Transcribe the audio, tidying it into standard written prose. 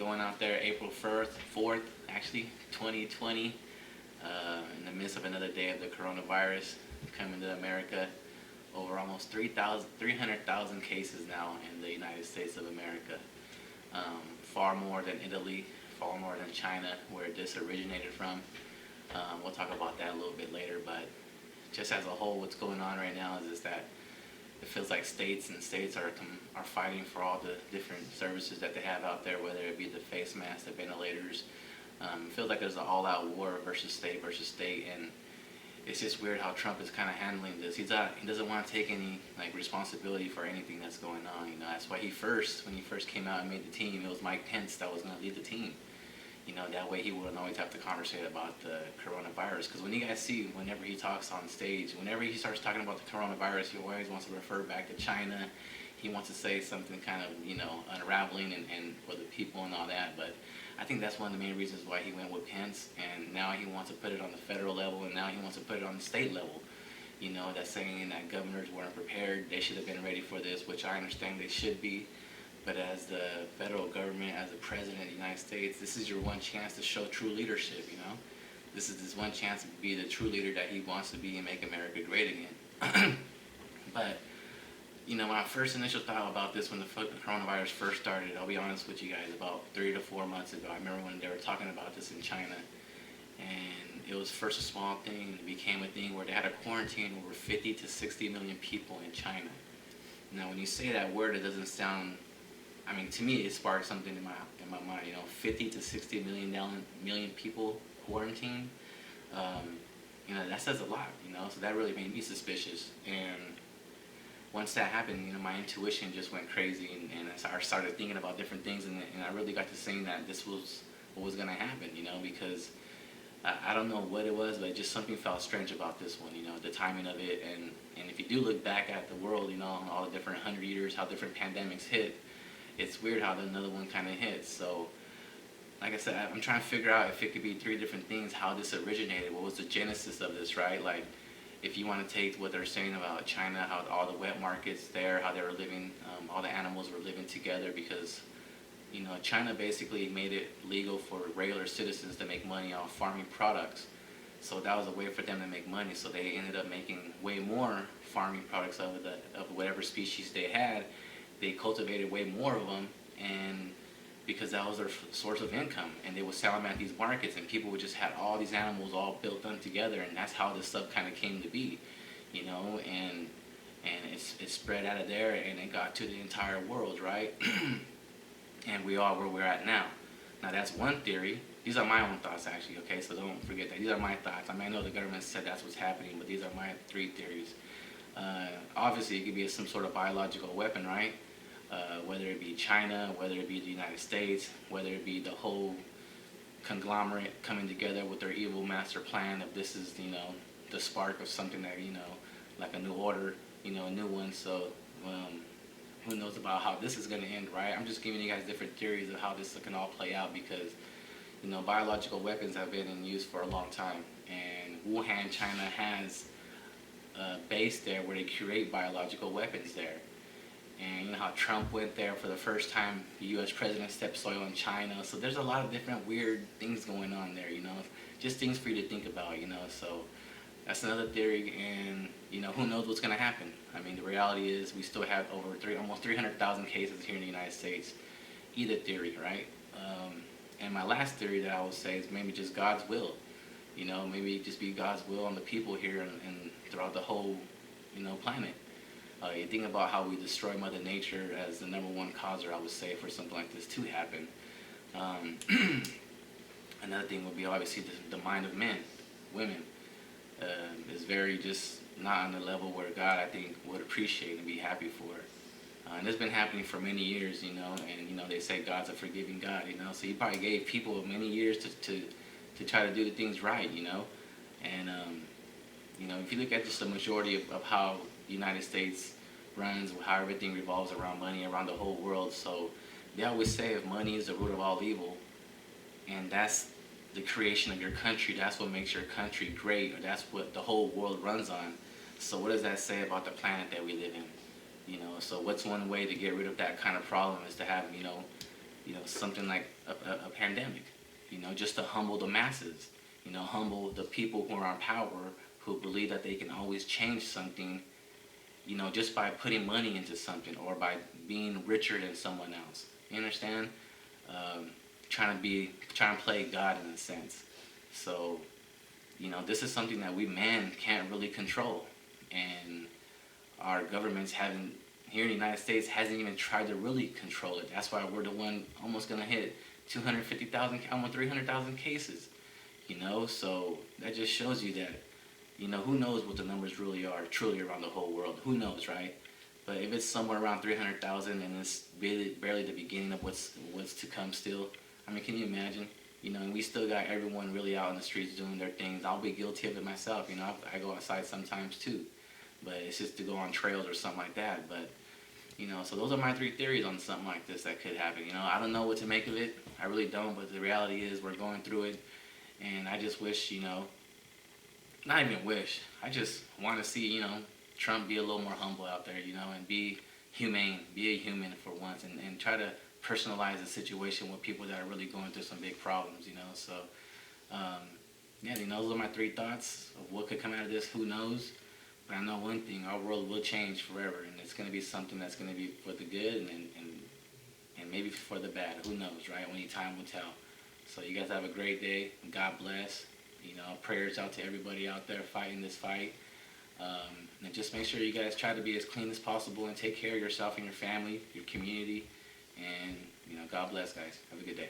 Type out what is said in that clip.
going out there April 4th, actually, 2020, in the midst of another day of the coronavirus coming to America. Over almost 300,000 cases now in the United States of America. Far more than Italy, far more than China, where this originated from. We'll talk about that a little bit later, but just as a whole, what's going on right now is that it feels like states are fighting for all the different services that they have out there, whether it be the face masks, the ventilators. It feels like there's an all-out war versus state, and it's just weird how Trump is kind of handling this. He doesn't want to take any responsibility for anything that's going on. You know, that's why when he first came out and made the team, it was Mike Pence that was going to lead the team. You know, that way he wouldn't always have to conversate about the coronavirus. Because when you guys see, whenever he talks on stage, whenever he starts talking about the coronavirus, he always wants to refer back to China. He wants to say something kind of, unraveling and for the people and all that. But I think that's one of the main reasons why he went with Pence. And now he wants to put it on the federal level, and now he wants to put it on the state level. You know, that's saying that governors weren't prepared. They should have been ready for this, which I understand they should be. But as the federal government, as the president of the United States, this is your one chance to show true leadership, you know? This is his one chance to be the true leader that he wants to be and make America great again. But, when I first initially thought about this, when the coronavirus first started, I'll be honest with you guys, about 3 to 4 months ago, I remember when they were talking about this in China. And it was first a small thing, and it became a thing where they had to quarantine over 50 to 60 million people in China. Now, when you say that word, it doesn't sound... to me, it sparked something in my mind. 50 to 60 million people quarantined. That says a lot. So that really made me suspicious. And once that happened, my intuition just went crazy, and I started thinking about different things, and I really got to saying that this was what was going to happen. Because I don't know what it was, but just something felt strange about this one. The timing of it, and if you do look back at the world, all the different 100 years, how different pandemics hit. It's weird how another one kind of hits. So, like I said, I'm trying to figure out if it could be 3 different things, how this originated, what was the genesis of this, right? Like, if you want to take what they're saying about China, how all the wet markets there, how they were living, all the animals were living together because, China basically made it legal for regular citizens to make money off farming products. So that was a way for them to make money. So they ended up making way more farming products of whatever species they had. They cultivated way more of them, and because that was their source of income, and they would sell them at these markets, and people would just have all these animals all built up together, and that's how this stuff kind of came to be, and it spread out of there, and it got to the entire world, right? And we are where we're at now. Now that's one theory. These are my own thoughts, actually. Okay, so don't forget that these are my thoughts. I know the government said that's what's happening, but these are my 3 theories. Obviously, it could be some sort of biological weapon, right? Whether it be China, whether it be the United States, whether it be the whole conglomerate coming together with their evil master plan of this is, the spark of something that, like a new order, a new one. So who knows about how this is going to end, right? I'm just giving you guys different theories of how this can all play out because, biological weapons have been in use for a long time. And Wuhan, China has a base there where they create biological weapons there. And how Trump went there for the first time, the U.S. president stepped soil in China. So there's a lot of different weird things going on there, just things for you to think about, So that's another theory, and, who knows what's going to happen. The reality is we still have almost 300,000 cases here in the United States. Either theory, right? And my last theory that I would say is maybe just God's will. Maybe just be God's will on the people here and throughout the whole, planet. You think about how we destroy Mother Nature as the number one causer, I would say, for something like this to happen. Another thing would be obviously the mind of women, is very just not on the level where God, I think, would appreciate and be happy for. And it's been happening for many years, and, they say God's a forgiving God, so he probably gave people many years to try to do the things right, And, if you look at just the majority of how the United States runs, how everything revolves around money around the whole world. So they always say if money is the root of all evil, and that's the creation of your country, that's what makes your country great, or that's what the whole world runs on. So what does that say about the planet that we live in? So what's one way to get rid of that kind of problem is to have, something like a pandemic, just to humble the masses, humble the people who are in power, who believe that they can always change something, just by putting money into something or by being richer than someone else. You understand? Um, trying to play God in a sense. So, this is something that we man can't really control, and our governments haven't here in the United States hasn't even tried to really control it. That's why we're the one almost gonna hit 250,000, almost 300,000 cases. So that just shows you that who knows what the numbers really are truly around the whole world. Who knows, right? But if it's somewhere around 300,000 and it's barely the beginning of what's to come still, I mean, can you imagine? And we still got everyone really out in the streets doing their things. I'll be guilty of it myself. I go outside sometimes too, but it's just to go on trails or something like that. But so those are my three theories on something like this that could happen. I don't know what to make of it. I really don't. But the reality is we're going through it, and I just wish, not even wish. I just want to see, Trump be a little more humble out there, and be humane, be a human for once, and try to personalize the situation with people that are really going through some big problems, So, yeah, those are my three thoughts of what could come out of this. Who knows? But I know one thing: our world will change forever, and it's going to be something that's going to be for the good and maybe for the bad. Who knows, right? Only time will tell. So you guys have a great day. God bless. Prayers out to everybody out there fighting this fight. And just make sure you guys try to be as clean as possible and take care of yourself and your family, your community. And, God bless, guys. Have a good day.